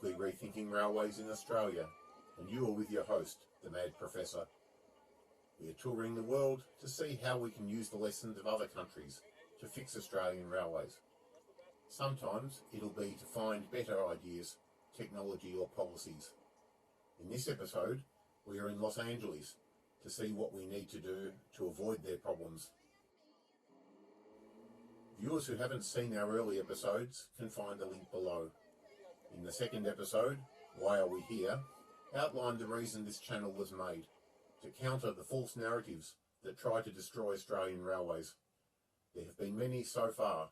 weekly Rethinking Railways in Australia, and you are with your host, the Mad Professor. We are touring the world to see how we can use the lessons of other countries to fix Australian railways. Sometimes it'll be to find better ideas, technology or policies. In this episode, we are in Los Angeles to see what we need to do to avoid their problems. Viewers who haven't seen our early episodes can find a link below. In the second episode, Why Are We Here?, outlined the reason this channel was made, to counter the false narratives that try to destroy Australian railways. There have been many so far,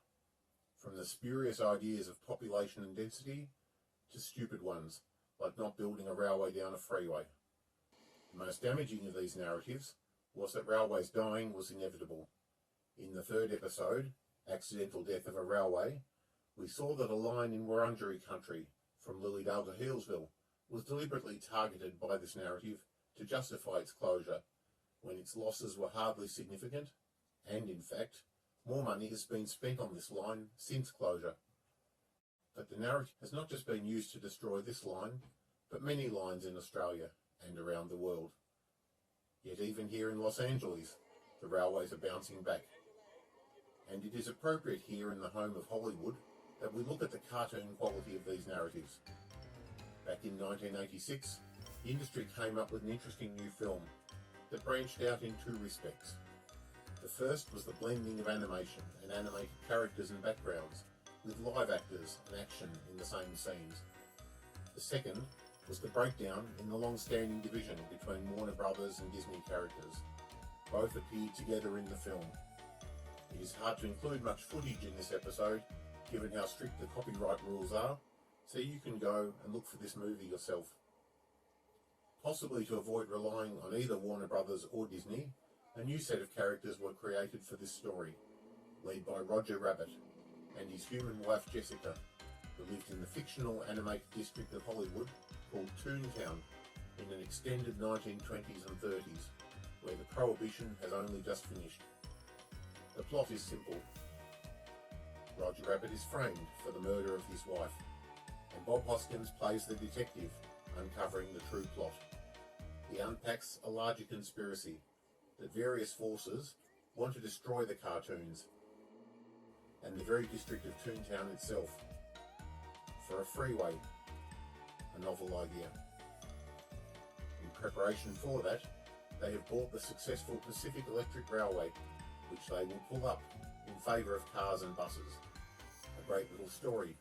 from the spurious ideas of population and density to stupid ones, like not building a railway down a freeway. The most damaging of these narratives was that railways dying was inevitable. In the third episode, Accidental Death of a Railway, we saw that a line in Wurundjeri country from Lilydale to Healesville was deliberately targeted by this narrative to justify its closure, when its losses were hardly significant, and in fact, more money has been spent on this line since closure. But the narrative has not just been used to destroy this line, but many lines in Australia and around the world. Yet even here in Los Angeles, the railways are bouncing back. And it is appropriate here in the home of Hollywood that we look at the cartoon quality of these narratives. Back in 1986, the industry came up with an interesting new film that branched out in two respects. The first was the blending of animation and animated characters and backgrounds with live actors and action in the same scenes. The second was the breakdown in the long-standing division between Warner Brothers and Disney characters. Both appeared together in the film. It is hard to include much footage in this episode, given how strict the copyright rules are, so you can go and look for this movie yourself. Possibly to avoid relying on either Warner Brothers or Disney, a new set of characters were created for this story, led by Roger Rabbit and his human wife Jessica, who lived in the fictional animated district of Hollywood called Toontown in an extended 1920s and 30s, where the Prohibition has only just finished. The plot is simple. Roger Rabbit is framed for the murder of his wife, and Bob Hoskins plays the detective, uncovering the true plot. He unpacks a larger conspiracy that various forces want to destroy the cartoons and the very district of Toontown itself for a freeway, a novel idea. In preparation for that, they have bought the successful Pacific Electric Railway, which they will pull up in favour of cars and buses. A great little story,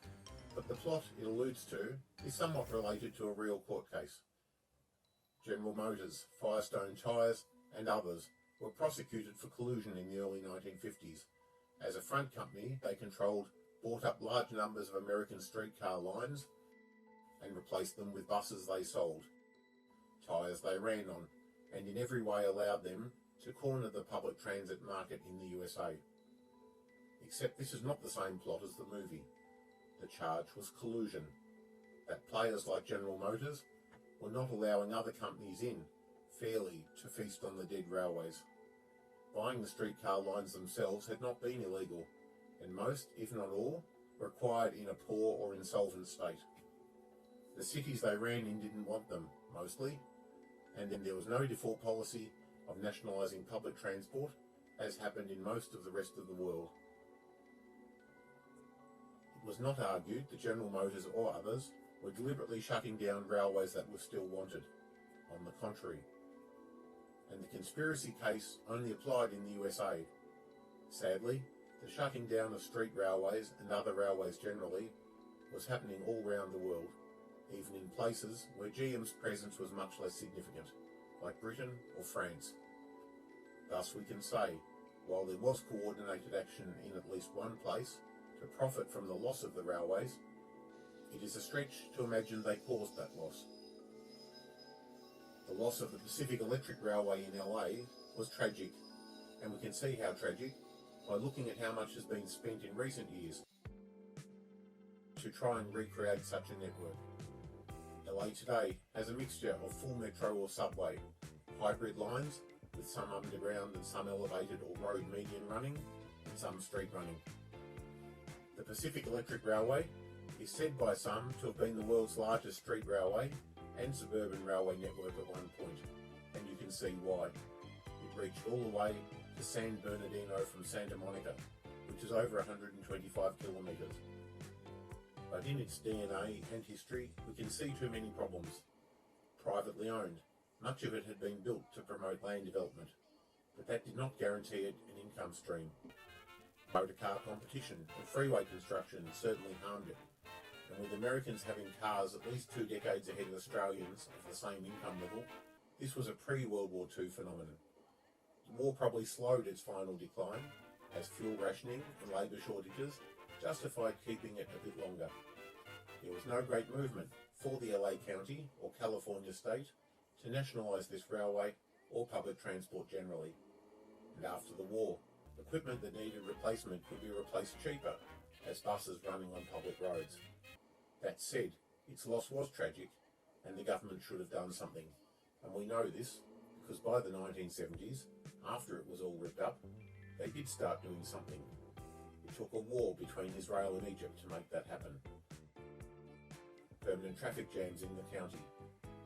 but the plot it alludes to is somewhat related to a real court case. General Motors, Firestone Tyres and others were prosecuted for collusion in the early 1950s. As a front company, they bought up large numbers of American streetcar lines and replaced them with buses they sold, tyres they ran on, and in every way allowed them to corner the public transit market in the USA. Except this is not the same plot as the movie. The charge was collusion, that players like General Motors were not allowing other companies in fairly to feast on the dead railways. Buying the streetcar lines themselves had not been illegal, and most, if not all, were acquired in a poor or insolvent state. The cities they ran in didn't want them, mostly, and then there was no default policy of nationalising public transport, as happened in most of the rest of the world. It was not argued that General Motors or others were deliberately shutting down railways that were still wanted. On the contrary. And the conspiracy case only applied in the USA. Sadly, the shutting down of street railways and other railways generally was happening all around the world, even in places where GM's presence was much less significant, like Britain or France. Thus we can say, while there was coordinated action in at least one place to profit from the loss of the railways, it is a stretch to imagine they caused that loss. The loss of the Pacific Electric Railway in LA was tragic, and we can see how tragic by looking at how much has been spent in recent years to try and recreate such a network. LA today has a mixture of full metro or subway, hybrid lines with some underground and some elevated or road median running, and some street running. The Pacific Electric Railway is said by some to have been the world's largest street railway and suburban railway network at one point, and you can see why. It reached all the way to San Bernardino from Santa Monica, which is over 125 kilometres. But in its DNA and history, we can see too many problems. Privately owned, much of it had been built to promote land development, but that did not guarantee it an income stream. Motor car competition and freeway construction certainly harmed it, and with Americans having cars at least 2 decades ahead of Australians of the same income level, this was a pre-World War II phenomenon. The war probably slowed its final decline, as fuel rationing and labour shortages justified keeping it a bit longer. There was no great movement for the LA County or California state to nationalise this railway or public transport generally. And after the war, equipment that needed replacement could be replaced cheaper as buses running on public roads. That said, its loss was tragic and the government should have done something. And we know this because by the 1970s, after it was all ripped up, they did start doing something. It took a war between Israel and Egypt to make that happen. Permanent traffic jams in the county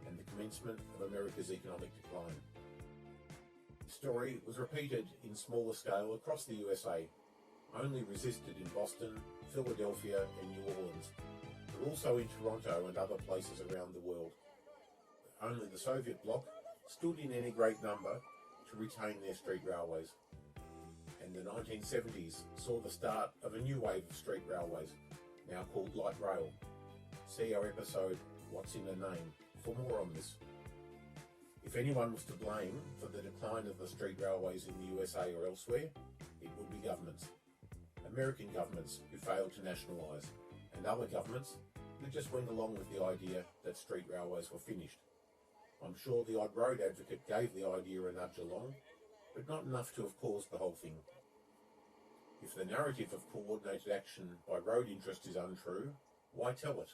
and the commencement of America's economic decline. The story was repeated in smaller scale across the USA, only resisted in Boston, Philadelphia and New Orleans, but also in Toronto and other places around the world. Only the Soviet bloc stood in any great number to retain their street railways. And the 1970s saw the start of a new wave of street railways, now called light rail. See our episode, What's in a Name, for more on this. If anyone was to blame for the decline of the street railways in the USA or elsewhere, it would be governments. American governments who failed to nationalise, and other governments who just went along with the idea that street railways were finished. I'm sure the odd road advocate gave the idea a nudge along, but not enough to have caused the whole thing. If the narrative of coordinated action by road interest is untrue, why tell it?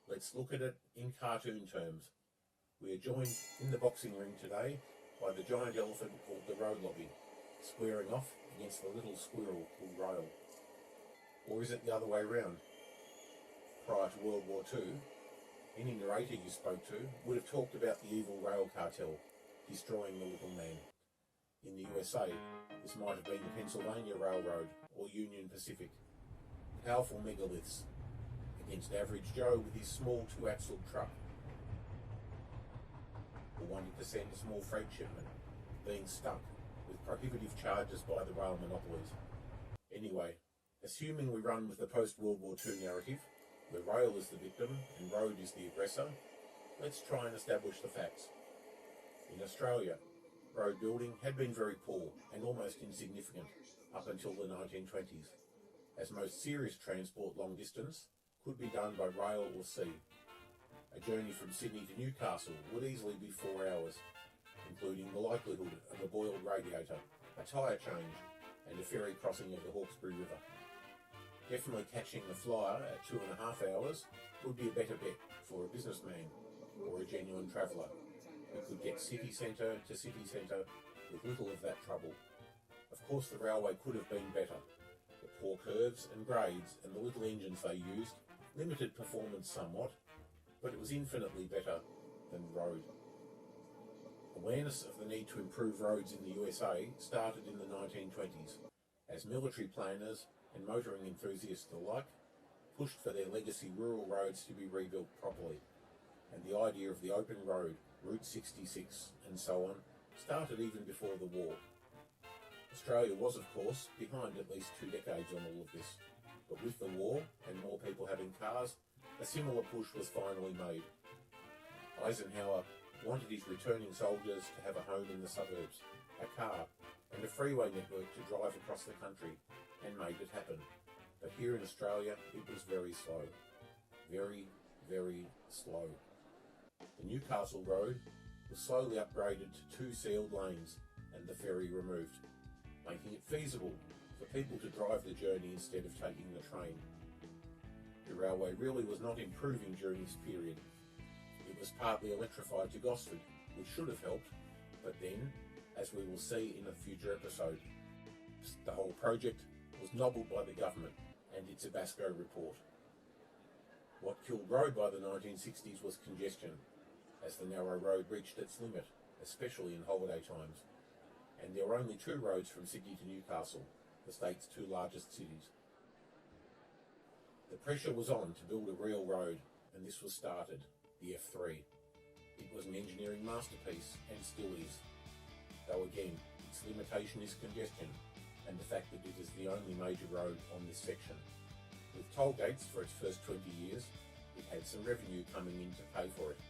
Let's look at it in cartoon terms. We are joined in the boxing ring today by the giant elephant called the road lobby, squaring off against the little squirrel called rail. Or is it the other way round? Prior to World War II, any narrator you spoke to would have talked about the evil rail cartel destroying the little man. In the USA, this might have been the Pennsylvania Railroad or Union Pacific. Powerful megaliths against average Joe with his small 2-axled truck. Or wanting to send a small freight shipment, being stuck with prohibitive charges by the rail monopolies. Anyway, assuming we run with the post-World War II narrative, where rail is the victim and road is the aggressor, let's try and establish the facts. In Australia, road building had been very poor and almost insignificant up until the 1920s, as most serious transport long distance could be done by rail or sea. A journey from Sydney to Newcastle would easily be 4 hours, including the likelihood of a boiled radiator, a tyre change, and a ferry crossing of the Hawkesbury River. Definitely catching the flyer at 2.5 hours would be a better bet for a businessman or a genuine traveller who could get city centre to city centre with little of that trouble. Of course the railway could have been better. The poor curves and grades and the little engines they used limited performance somewhat, but it was infinitely better than road. Awareness of the need to improve roads in the USA started in the 1920s, as military planners and motoring enthusiasts alike pushed for their legacy rural roads to be rebuilt properly, and the idea of the open road, Route 66 and so on, started even before the war. Australia was of course behind at least 2 decades on all of this, but with the war and more people having cars, a similar push was finally made. Eisenhower wanted his returning soldiers to have a home in the suburbs, a car, and a freeway network to drive across the country, and made it happen. But here in Australia, it was very slow. Very, very slow. The Newcastle Road was slowly upgraded to 2 sealed lanes and the ferry removed, making it feasible for people to drive the journey instead of taking the train. The railway really was not improving during this period. It was partly electrified to Gosford, which should have helped, but then, as we will see in a future episode, the whole project was nobbled by the government and its Tabasco report. What killed road by the 1960s was congestion, as the narrow road reached its limit, especially in holiday times. And there were only 2 roads from Sydney to Newcastle, the state's 2 largest cities. The pressure was on to build a real road, and this was started, the F3. It was an engineering masterpiece, and still is. Though again, its limitation is congestion, and the fact that it is the only major road on this section. With toll gates for its first 20 years, it had some revenue coming in to pay for it.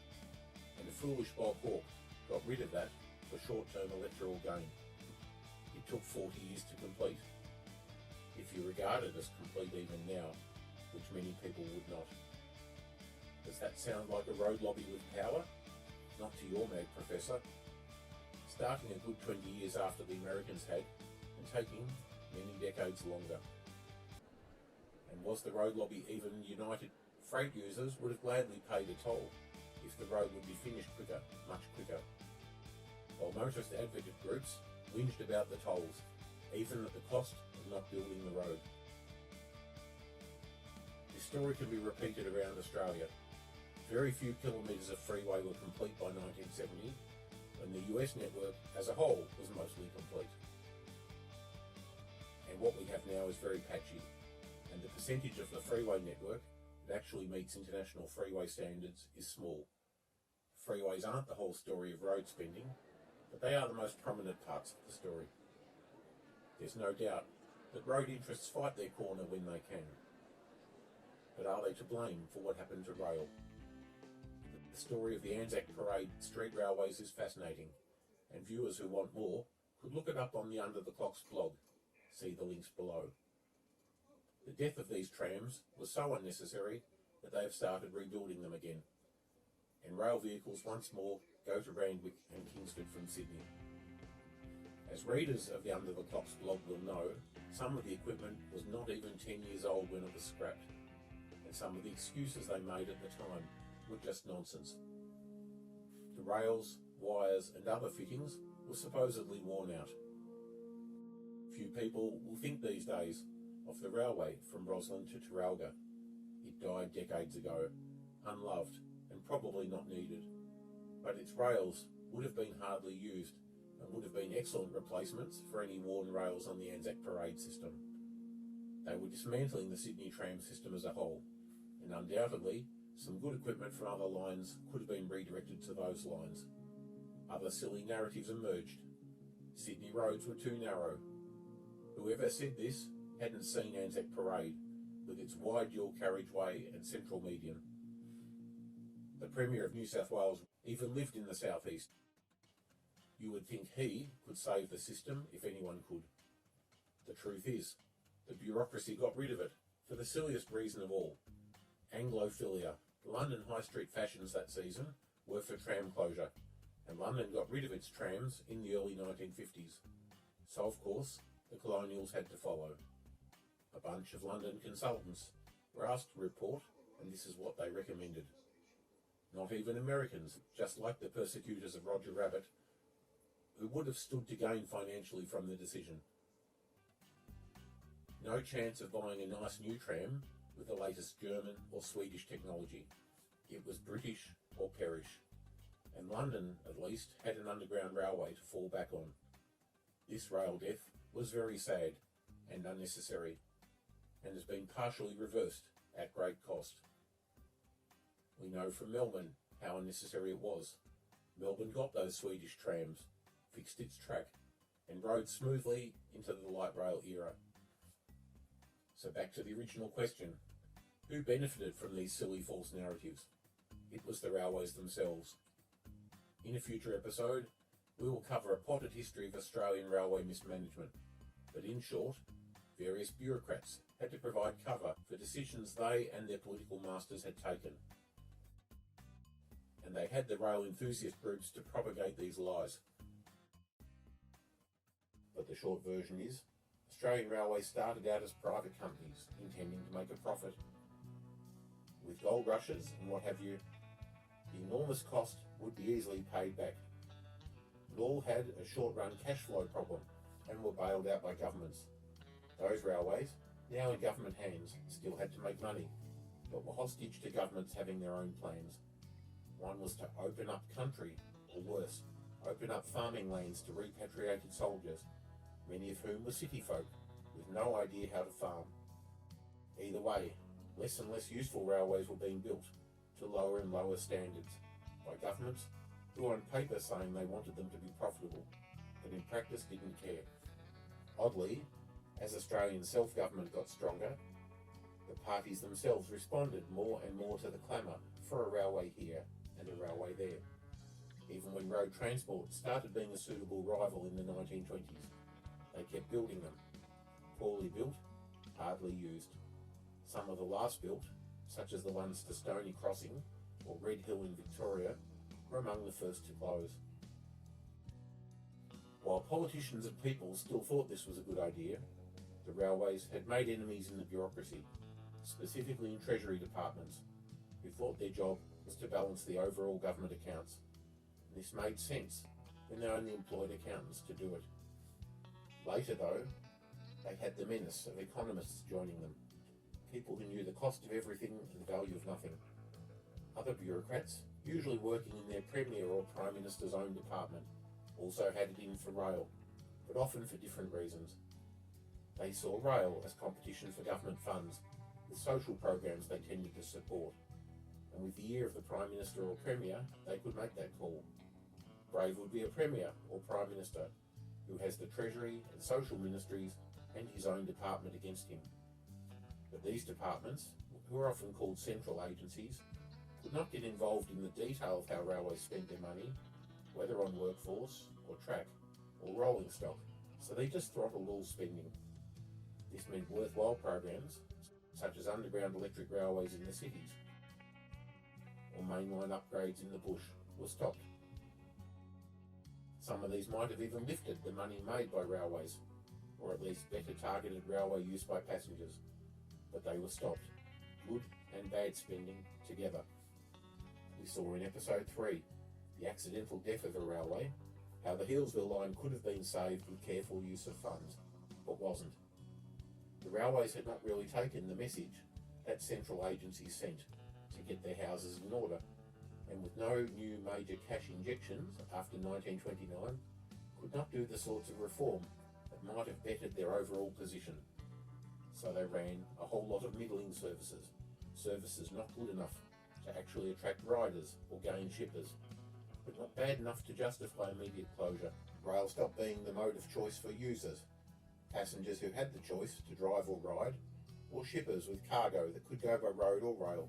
And the foolish Bob Hawke got rid of that for short-term electoral gain. It took 40 years to complete. If you regard it as complete even now, which many people would not. Does that sound like a road lobby with power? Not to your mad professor. Starting a good 20 years after the Americans had, and taking many decades longer. And was the road lobby even united? Freight users would have gladly paid a toll if the road would be finished quicker, much quicker. While motorist advocate groups whinged about the tolls, even at the cost of not building the road. This story can be repeated around Australia. Very few kilometres of freeway were complete by 1970, when the US network as a whole was mostly complete. And what we have now is very patchy, and the percentage of the freeway network that actually meets international freeway standards is small. Freeways aren't the whole story of road spending, but they are the most prominent parts of the story. There's no doubt that road interests fight their corner when they can. But are they to blame for what happened to rail? The story of the Anzac Parade street railways is fascinating, and viewers who want more could look it up on the Under the Clocks blog. See the links below. The death of these trams was so unnecessary that they have started rebuilding them again, and rail vehicles once more go to Randwick and Kingsford from Sydney. As readers of the Under the Clocks blog will know, some of the equipment was not even 10 years old when it was scrapped, and some of the excuses they made at the time were just nonsense. The rails, wires and other fittings were supposedly worn out. Few people will think these days of the railway from Roslyn to Taralga. It died decades ago, unloved and probably not needed, but its rails would have been hardly used and would have been excellent replacements for any worn rails on the Anzac Parade system. They were dismantling the Sydney tram system as a whole, and undoubtedly some good equipment from other lines could have been redirected to those lines. Other silly narratives emerged. Sydney roads were too narrow. Whoever said this hadn't seen Anzac Parade, with its wide dual carriageway and central median. The Premier of New South Wales even lived in the southeast. You would think he could save the system if anyone could. The truth is, the bureaucracy got rid of it for the silliest reason of all: Anglophilia. The London high street fashions that season were for tram closure, and London got rid of its trams in the early 1950s. So of course, the colonials had to follow. A bunch of London consultants were asked to report, and this is what they recommended. Not even Americans, just like the persecutors of Roger Rabbit, who would have stood to gain financially from the decision. No chance of buying a nice new tram with the latest German or Swedish technology. It was British or perish. And London, at least, had an underground railway to fall back on. This rail death was very sad and unnecessary, and has been partially reversed at great cost. We know from Melbourne how unnecessary it was. Melbourne got those Swedish trams, fixed its track, and rode smoothly into the light rail era. So back to the original question: who benefited from these silly false narratives? It was the railways themselves. In a future episode, we will cover a potted history of Australian railway mismanagement, but in short, various bureaucrats had to provide cover for decisions they and their political masters had taken. And they had the rail enthusiast groups to propagate these lies. But the short version is, Australian Railways started out as private companies, intending to make a profit. With gold rushes and what have you, the enormous cost would be easily paid back. It all had a short-run cash flow problem and were bailed out by governments. Those railways, now in government hands, still had to make money, but were hostage to governments having their own plans. One was to open up country, or worse, open up farming lands to repatriated soldiers, many of whom were city folk, with no idea how to farm. Either way, less and less useful railways were being built, to lower and lower standards, by governments who on paper saying they wanted them to be profitable, but in practice didn't care. Oddly, as Australian self-government got stronger, the parties themselves responded more and more to the clamour for a railway here and a railway there. Even when road transport started being a suitable rival in the 1920s, they kept building them. Poorly built, hardly used. Some of the last built, such as the ones to Stony Crossing or Red Hill in Victoria, were among the first to close. While politicians and people still thought this was a good idea, the railways had made enemies in the bureaucracy, specifically in treasury departments, who thought their job was to balance the overall government accounts. And this made sense when they only employed accountants to do it. Later though, they had the menace of economists joining them, people who knew the cost of everything and the value of nothing. Other bureaucrats, usually working in their Premier or Prime Minister's own department, also had it in for rail, but often for different reasons. They saw rail as competition for government funds, with social programs they tended to support, and with the ear of the Prime Minister or Premier, they could make that call. Brave would be a Premier or Prime Minister, who has the Treasury and social ministries and his own department against him. But these departments, who are often called central agencies, could not get involved in the detail of how railways spent their money, whether on workforce or track or rolling stock, so they just throttled all spending. This meant worthwhile programs, such as underground electric railways in the cities, or mainline upgrades in the bush, were stopped. Some of these might have even lifted the money made by railways, or at least better targeted railway use by passengers, but they were stopped, good and bad spending together. We saw in episode 3, the accidental death of a railway, how the Healesville line could have been saved with careful use of funds, but wasn't. The railways had not really taken the message that central agencies sent to get their houses in order, and with no new major cash injections after 1929, could not do the sorts of reform that might have bettered their overall position. So they ran a whole lot of middling services not good enough to actually attract riders or gain shippers, but not bad enough to justify immediate closure. Rail stopped being the mode of choice for users, passengers who had the choice to drive or ride, or shippers with cargo that could go by road or rail.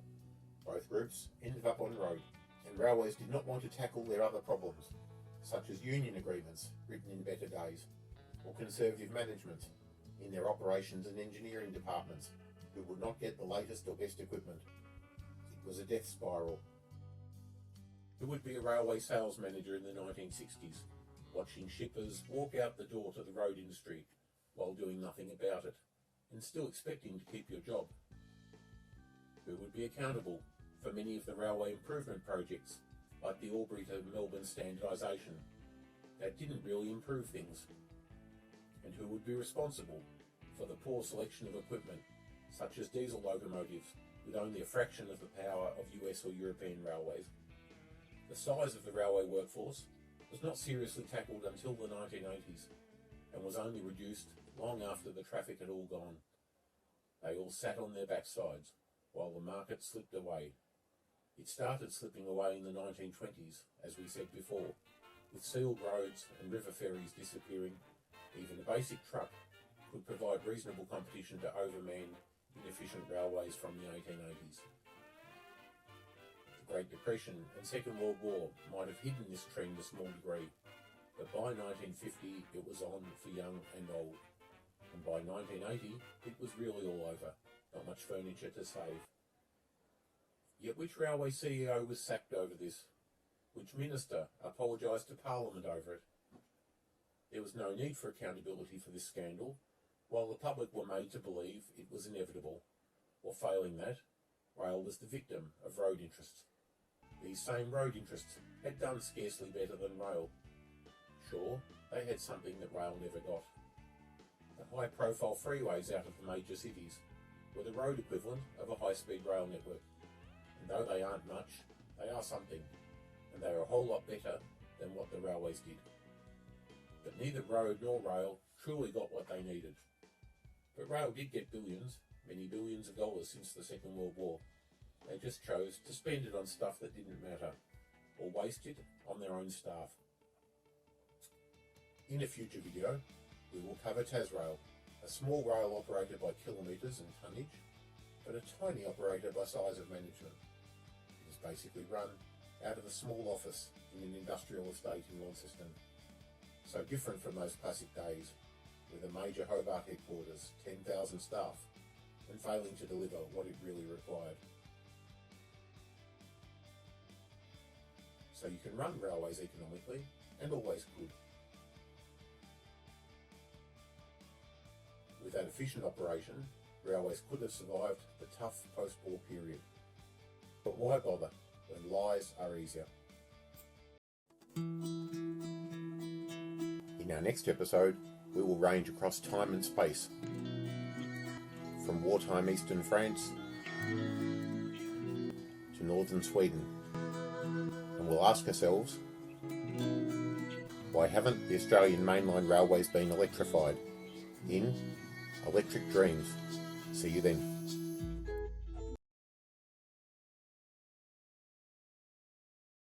Both groups ended up on road, and railways did not want to tackle their other problems, such as union agreements written in better days, or conservative management in their operations and engineering departments, who would not get the latest or best equipment. It was a death spiral. Who would be a railway sales manager in the 1960s, watching shippers walk out the door to the road industry while doing nothing about it, and still expecting to keep your job? Who would be accountable for many of the railway improvement projects, like the Albury to Melbourne standardisation, that didn't really improve things? And who would be responsible for the poor selection of equipment, such as diesel locomotives, with only a fraction of the power of US or European railways? The size of the railway workforce was not seriously tackled until the 1980s, and was only reduced long after the traffic had all gone. They all sat on their backsides, while the market slipped away. It started slipping away in the 1920s, as we said before, with sealed roads and river ferries disappearing. Even a basic truck could provide reasonable competition to overmanned, inefficient railways from the 1880s. The Great Depression and Second World War might have hidden this trend to a small degree, but by 1950 it was on for young and old, and by 1980 it was really all over, not much furniture to save. Yet which railway CEO was sacked over this? Which minister apologised to Parliament over it? There was no need for accountability for this scandal, while the public were made to believe it was inevitable, or failing that, rail was the victim of road interests. These same road interests had done scarcely better than rail. Sure, they had something that rail never got: the high-profile freeways out of the major cities, were the road equivalent of a high-speed rail network. And though they aren't much, they are something, and they are a whole lot better than what the railways did. But neither road nor rail truly got what they needed. But rail did get billions, many billions of dollars since the Second World War. They just chose to spend it on stuff that didn't matter, or waste it on their own staff. In a future video, we will cover Tasrail, a small rail operated by kilometres and tonnage, but a tiny operator by size of management. It is basically run out of a small office in an industrial estate in Launceston. So different from those classic days, with a major Hobart headquarters, 10,000 staff, and failing to deliver what it really required. So you can run railways economically, and always could. With that efficient operation, railways could have survived the tough post-war period. But why bother when lies are easier? In our next episode, we will range across time and space, from wartime eastern France to northern Sweden, and we'll ask ourselves, why haven't the Australian mainline railways been electrified? In Electric Dreams. See you then.